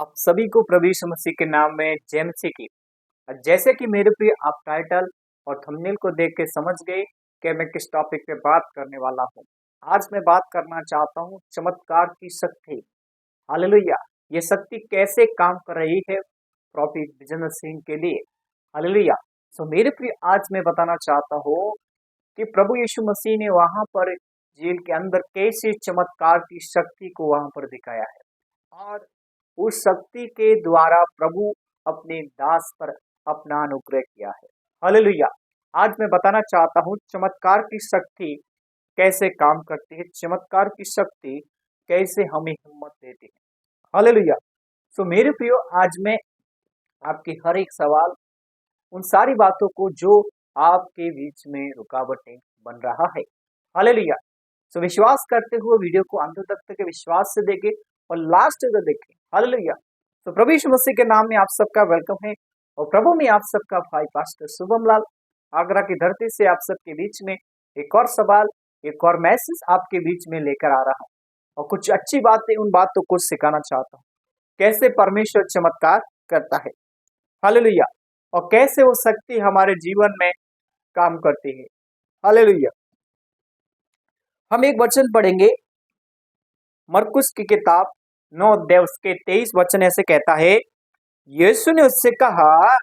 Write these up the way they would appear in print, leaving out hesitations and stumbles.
आप सभी को प्रभु यीशु मसीह के नाम में जय मसीह की। जैसे कि मेरे प्रिय आप टाइटल और थंबनेल को देख के समझ गए कि मैं किस टॉपिक पे बात करने वाला हूँ। आज मैं बात करना चाहता हूँ चमत्कार की शक्ति। हालेलुया। ये शक्ति कैसे काम कर रही है प्रॉफिट बिजनेस सिंह के लिए। हालेलुया। सो मेरे प्रिय आज मैं बताना चाहता हूँ कि प्रभु यीशु मसीह ने वहां पर जेल के अंदर कैसे चमत्कार की शक्ति को वहां पर दिखाया है और उस शक्ति के द्वारा प्रभु अपने दास पर अपना अनुग्रह किया है। हालेलुया। आज मैं बताना चाहता हूँ चमत्कार की शक्ति कैसे काम करती है, चमत्कार की शक्ति कैसे हमें हिम्मत देती है। हालेलुया। सो मेरे प्रियो, आज मैं आपके हर एक सवाल, उन सारी बातों को जो आपके बीच में रुकावटें बन रहा है। हालेलुया। सो विश्वास करते हुए वीडियो को अंत तक विश्वास से देखें और लास्ट तक देखें। हालेलुया। तो प्रभु यीशु मसीह के नाम में आप सबका वेलकम है और प्रभु में आप सबका भाई पास्टर शुभम लाल आगरा की धरती से आप सबके बीच में एक और सवाल, एक और मैसेज आपके बीच में लेकर आ रहा हूँ और कुछ अच्छी बातें, उन बातों को सिखाना चाहता हूँ कैसे परमेश्वर चमत्कार करता है। हालेलुया। और कैसे वो शक्ति हमारे जीवन में काम करती है। हालेलुया। हम एक वचन पढ़ेंगे, मरकुस की किताब 9 अध्याय उसके 23 वचन ऐसे कहता है, यीशु ने उससे कहा,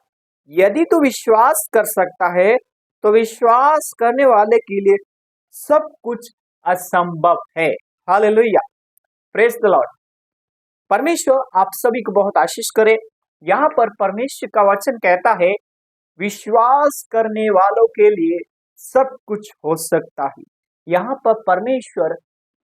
यदि तू विश्वास कर सकता है तो विश्वास करने वाले के लिए सब कुछ असंभव है। हालेलुया। Praise the Lord. परमेश्वर आप सभी को बहुत आशीष करे। यहाँ पर परमेश्वर का वचन कहता है, विश्वास करने वालों के लिए सब कुछ हो सकता है। यहाँ पर परमेश्वर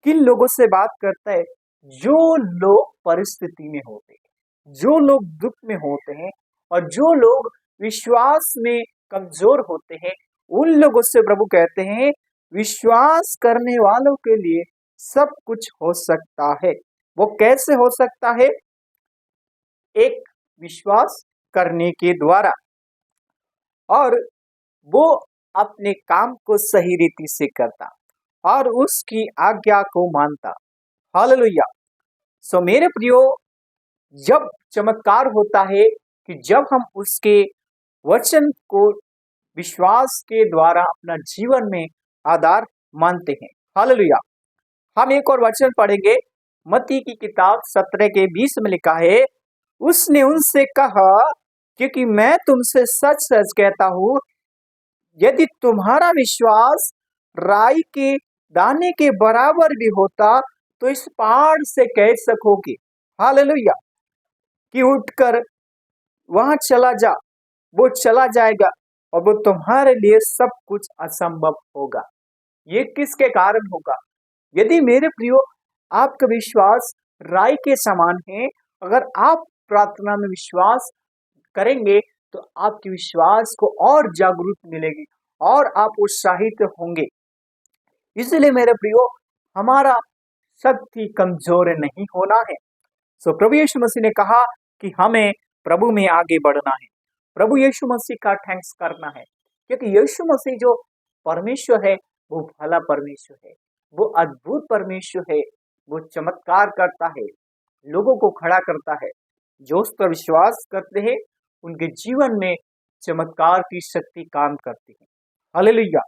किन लोगों से बात करता है? जो लोग परिस्थिति में होते हैं, जो लोग दुख में होते हैं और जो लोग विश्वास में कमजोर होते हैं, उन लोगों से प्रभु कहते हैं विश्वास करने वालों के लिए सब कुछ हो सकता है। वो कैसे हो सकता है? एक, विश्वास करने के द्वारा, और वो अपने काम को सही रीति से करता और उसकी आज्ञा को मानता। हालेलुया। सो मेरे प्रियो, जब चमत्कार होता है कि जब हम उसके वचन को विश्वास के द्वारा अपना जीवन में आधार मानते हैं। हालेलुया। हम एक और वचन पढ़ेंगे, मत्ती की किताब 17 के 20 में लिखा है, उसने उनसे कहा, क्योंकि मैं तुमसे सच सच कहता हूं, यदि तुम्हारा विश्वास राई के दाने के बराबर भी होता तो इस पहाड़ से कह सकोगे, हालेलुया, कि उठकर वहां चला जा, वो चला जाएगा और वो तुम्हारे लिए सब कुछ असंभव होगा। ये किसके कारण होगा? यदि मेरे प्रियो आपका विश्वास राई के समान है, अगर आप प्रार्थना में विश्वास करेंगे तो आपके विश्वास को और जागरूक मिलेगी और आप उत्साहित होंगे। इसलिए मेरे प्रियो, हमारा शक्ति कमजोर नहीं होना है। सो प्रभु यीशु मसीह ने कहा कि हमें प्रभु में आगे बढ़ना है, प्रभु यीशु मसीह का थैंक्स करना है, क्योंकि यीशु मसीह जो परमेश्वर है वो भला परमेश्वर है, वो अद्भुत परमेश्वर है, वो चमत्कार करता है, लोगों को खड़ा करता है। जो उस पर विश्वास करते हैं उनके जीवन में चमत्कार की शक्ति काम करती है। हालेलुया।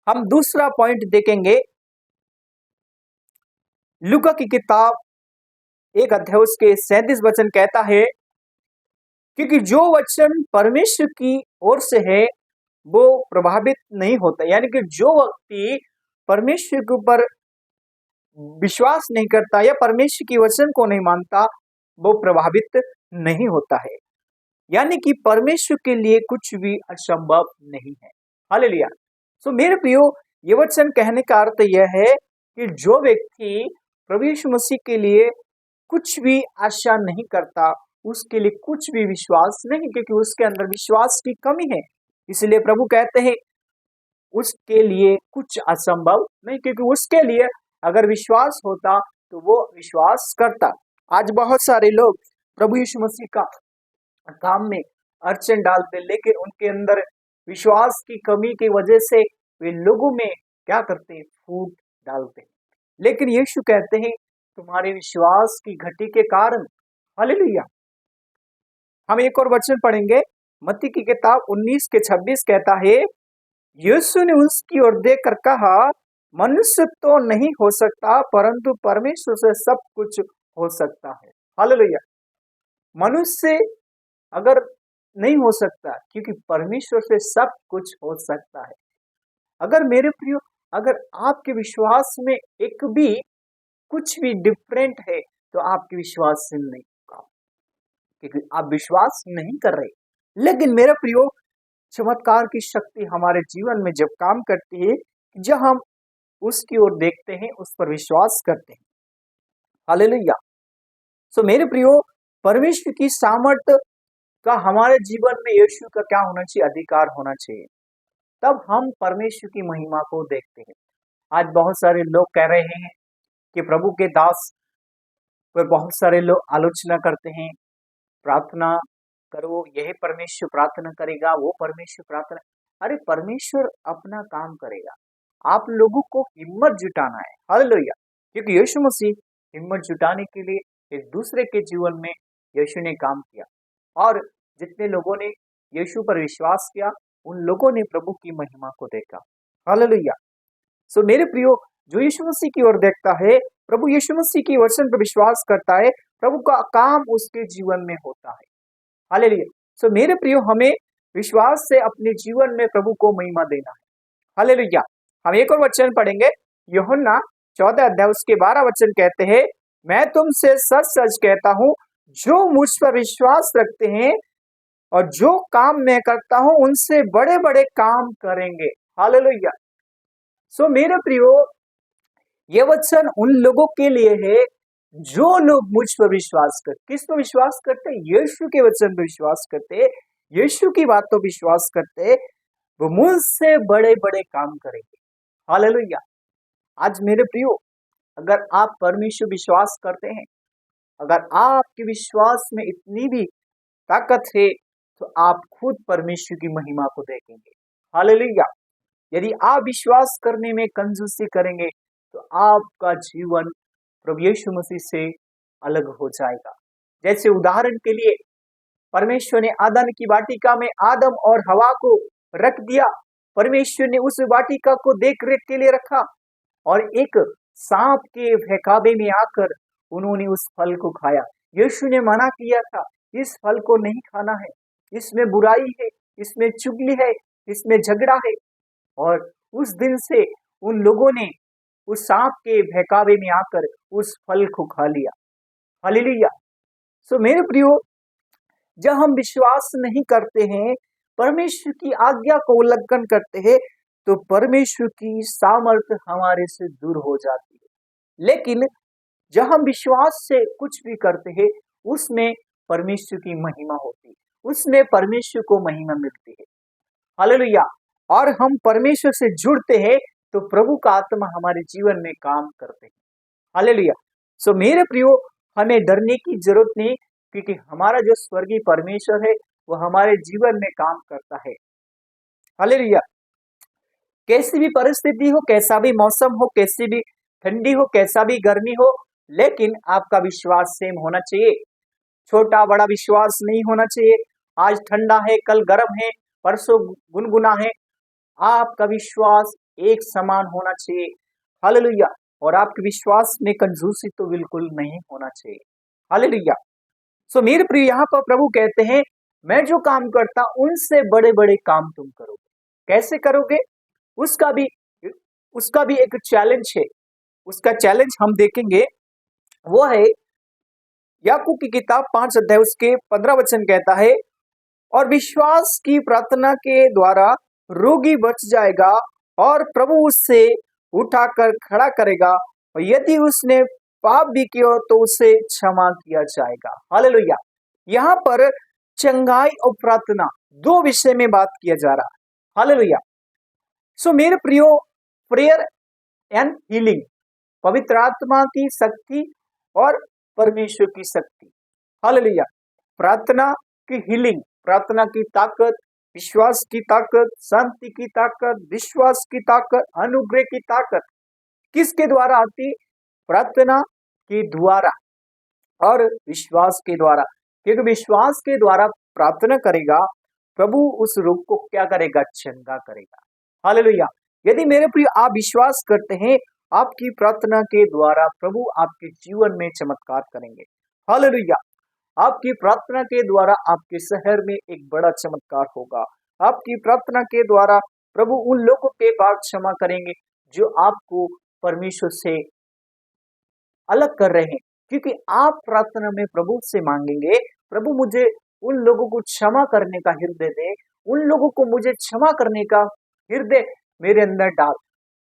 हम दूसरा पॉइंट देखेंगे, लूका की किताब 1 अध्याय उसके 37 वचन कहता है, क्योंकि जो वचन परमेश्वर की ओर से है वो प्रभावित नहीं होता। यानी कि जो व्यक्ति परमेश्वर के ऊपर विश्वास नहीं करता या परमेश्वर की वचन को नहीं मानता, वो प्रभावित नहीं होता है। यानी कि परमेश्वर के लिए कुछ भी असंभव नहीं है। हालेलुया। सो मेरे प्रियो, ये वचन कहने का अर्थ यह है कि जो व्यक्ति प्रभु यीशु मसीह के लिए कुछ भी आशा नहीं करता, उसके लिए कुछ भी विश्वास नहीं, क्योंकि उसके अंदर विश्वास की कमी है। इसलिए प्रभु कहते हैं उसके लिए कुछ असंभव नहीं, क्योंकि उसके लिए अगर विश्वास होता तो वो विश्वास करता। आज बहुत सारे लोग प्रभु यीशु मसीह का काम में अड़चन डालते, लेकिन उनके अंदर विश्वास की कमी की वजह से वे लोगों में क्या करते हैं? फूट डालते हैं। लेकिन यीशु कहते हैं तुम्हारे विश्वास की घटी के कारण हालेलुया। हम एक और वचन पढ़ेंगे, मत्ती की किताब 19 के 26 कहता है, यीशु ने उसकी ओर देखकर कहा, मनुष्य तो नहीं हो सकता परंतु परमेश्वर से सब कुछ हो सकता है। हालेलुया। मनुष्य अगर नहीं हो सकता, क्योंकि परमेश्वर से सब कुछ हो सकता है। अगर मेरे प्रियो, अगर आपके विश्वास में एक भी कुछ भी डिफरेंट है तो आपके विश्वास से नहीं होगा, क्योंकि आप विश्वास नहीं कर रहे। लेकिन मेरे प्रियो, चमत्कार की शक्ति हमारे जीवन में जब काम करती है, जब हम उसकी ओर देखते हैं, उस पर विश्वास करते हैं। हालेलुया। सो मेरे प्रियो, परमेश्वर की सामर्थ्य का हमारे जीवन में यीशु का क्या होना चाहिए? अधिकार होना चाहिए। तब हम परमेश्वर की महिमा को देखते हैं। आज बहुत सारे लोग कह रहे हैं कि प्रभु के दास पर बहुत सारे लोग आलोचना करते हैं, प्रार्थना करो, यही परमेश्वर प्रार्थना करेगा, वो परमेश्वर प्रार्थना। अरे परमेश्वर अपना काम करेगा, आप लोगों को हिम्मत जुटाना है। हालेलुया। क्योंकि यीशु मसीह हिम्मत जुटाने के लिए एक दूसरे के जीवन में यीशु ने काम किया, और जितने लोगों ने यीशु पर विश्वास किया, उन लोगों ने प्रभु की महिमा को देखा। हालेलुया। सो मेरे प्रियो, जो यीशु मसीह की ओर देखता है, प्रभु यीशु मसीह की वचन पर विश्वास करता है, प्रभु का काम उसके जीवन में होता है। हालेलुया। सो मेरे प्रियो, हमें विश्वास से अपने जीवन में प्रभु को महिमा देना है। हालेलुया। हम एक और वचन पढ़ेंगे, यूहन्ना 14 अध्याय उसके 12 वचन कहते हैं, मैं तुमसे सच सच कहता हूं, जो मुझ पर विश्वास रखते हैं और जो काम मैं करता हूं, उनसे बड़े बड़े काम करेंगे। हालेलुया। सो मेरे प्रियो, ये वचन उन लोगों के लिए है जो लोग मुझ पर विश्वास करते। किस पर विश्वास करते? यीशु के वचन पर विश्वास करते, यीशु की बातों पर विश्वास करते, वो मुझसे बड़े बड़े काम करेंगे। हालेलुया। आज मेरे प्रियो, अगर आप परमेश्वर विश्वास करते हैं, अगर आपके विश्वास में इतनी भी ताकत है, तो आप खुद परमेश्वर की महिमा को देखेंगे। हालेलुया। यदि आप विश्वास करने में कंजूसी करेंगे, तो आपका जीवन प्रभु यीशु मसीह से अलग हो जाएगा। जैसे उदाहरण के लिए, परमेश्वर ने आदम की वाटिका में आदम और हवा को रख दिया। परमेश्वर ने उस वाटिका को देख रेख के लिए रखा, और एक सांप के बहकावे में आकर उन्होंने उस फल को खाया। यीशु ने मना किया था, इस फल को नहीं खाना है, इसमें बुराई है, इसमें चुगली है, इसमें झगड़ा है। और उस दिन से उन लोगों ने उस सांप के बहकावे में आकर उस फल को खा लिया। हालेलुया। सो मेरे प्रियो, जब हम विश्वास नहीं करते हैं, परमेश्वर की आज्ञा को उल्लंघन करते हैं, तो परमेश्वर की सामर्थ्य हमारे से दूर हो जाती है। लेकिन जब हम विश्वास से कुछ भी करते हैं, उसमें परमेश्वर की महिमा होती है, उसमें परमेश्वर को महिमा मिलती है। हालेलुया। और हम परमेश्वर से जुड़ते हैं, तो प्रभु का आत्मा हमारे जीवन में काम करते हैं। हालेलुया। सो मेरे प्रियो, हमें डरने की जरूरत नहीं, क्योंकि हमारा जो स्वर्गीय परमेश्वर है, वो हमारे जीवन में काम करता है। हालेलुया। कैसी भी परिस्थिति हो, कैसा भी मौसम हो, कैसी भी ठंडी हो, कैसा भी गर्मी हो, लेकिन आपका विश्वास सेम होना चाहिए। छोटा बड़ा विश्वास नहीं होना चाहिए। आज ठंडा है, कल गर्म है, परसों गुनगुना है। आपका विश्वास एक समान होना चाहिए। हालेलुया। और आपके विश्वास में कंजूसी तो बिल्कुल नहीं होना चाहिए। हालेलुया। सो मेरे प्रिय, यहाँ पर प्रभु कहते हैं, मैं जो काम करता उनसे बड़े बड़े काम तुम करोगे। कैसे करोगे? उसका भी एक चैलेंज है। उसका चैलेंज हम देखेंगे, वो है याकूब की किताब 5 अध्याय उसके 15 वचन कहता है, और विश्वास की प्रार्थना के द्वारा रोगी बच जाएगा और प्रभु उससे उठाकर खड़ा करेगा, और यदि उसने पाप भी किया तो उसे क्षमा किया जाएगा। हालेलुया। यहाँ पर चंगाई और प्रार्थना दो विषय में बात किया जा रहा है। हालेलुया। सो मेरे प्रियो, प्रेयर एंड हीलिंग, पवित्र आत्मा की शक्ति और परमेश्वर की शक्ति। हालेलुया। प्रार्थना की हीलिंग, प्रार्थना की ताकत, विश्वास की ताकत, शांति की ताकत, विश्वास की ताकत, अनुग्रह की ताकत किसके द्वारा आती? प्रार्थना के द्वारा। और विश्वास के द्वारा, क्योंकि विश्वास के द्वारा प्रार्थना करेगा, प्रभु उस रोग को क्या करेगा, चंगा करेगा। हालेलुया। यदि मेरे प्रिय आप विश्वास करते हैं, आपकी प्रार्थना के द्वारा प्रभु आपके जीवन में चमत्कार करेंगे। हालेलुया। आपकी प्रार्थना के द्वारा आपके शहर में एक बड़ा चमत्कार होगा। आपकी प्रार्थना के द्वारा प्रभु उन लोगों के पाप क्षमा करेंगे जो आपको परमेश्वर से अलग कर रहे हैं, क्योंकि आप प्रार्थना में प्रभु से मांगेंगे, प्रभु मुझे उन लोगों को क्षमा करने का हृदय दे, उन लोगों को मुझे क्षमा करने का हृदय मेरे अंदर डाल,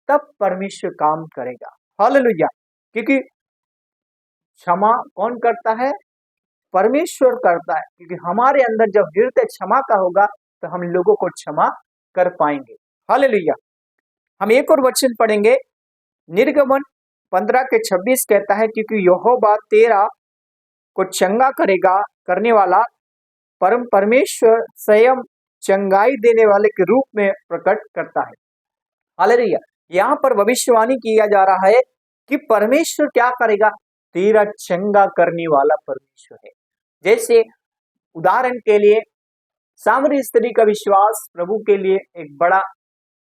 तब परमेश्वर काम करेगा। हालेलुया। क्योंकि क्षमा कौन करता है, परमेश्वर करता है, क्योंकि हमारे अंदर जब हृदय क्षमा का होगा तो हम लोगों को क्षमा कर पाएंगे। हालेलुया। हम एक और वचन पढ़ेंगे, निर्गमन 15:26 कहता है, क्योंकि यहोवा तेरा को चंगा करेगा करने वाला परमेश्वर स्वयं चंगाई देने वाले के रूप में प्रकट करता है। हालेलुया। यहाँ पर भविष्यवाणी किया जा रहा है कि परमेश्वर क्या करेगा, तेरा चंगा करने वाला परमेश्वर है। जैसे उदाहरण के लिए सामरी स्त्री का विश्वास प्रभु के लिए एक बड़ा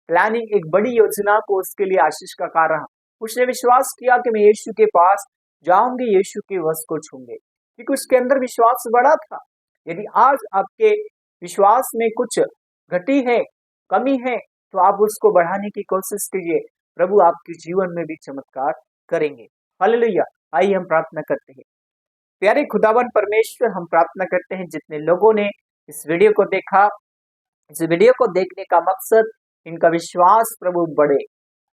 प्लानिंग, एक बड़ी योजना को उसके लिए आशीष का कारण रहा। उसने विश्वास किया कि मैं यीशु के पास जाऊंगी, यीशु के वस्त्र को छूंगे, क्योंकि उसके अंदर विश्वास बड़ा था। यदि आज आपके विश्वास में कुछ घटी है, कमी है, तो आप उसको बढ़ाने की कोशिश कीजिए, प्रभु आपके जीवन में भी चमत्कार करेंगे। हालेलुया। आइए हम प्रार्थना करते हैं। प्यारे खुदावन परमेश्वर, हम प्रार्थना करते हैं जितने लोगों ने इस वीडियो को देखा, इस वीडियो को देखने का मकसद इनका विश्वास प्रभु बढ़े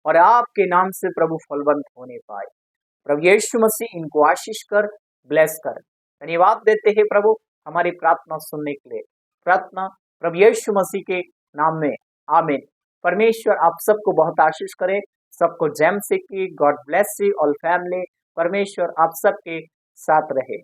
और आपके नाम से प्रभु फलवंत होने पाए। प्रभु यीशु मसीह इनको आशीष कर, ब्लेस कर। धन्यवाद देते हैं प्रभु हमारी प्रार्थना सुनने के लिए। प्रार्थना प्रभु यीशु मसीह के नाम में, आमीन। परमेश्वर आप सबको बहुत आशीष करे, सबको जैम से की। God bless you all family. परमेश्वर आप सबके साथ रहे।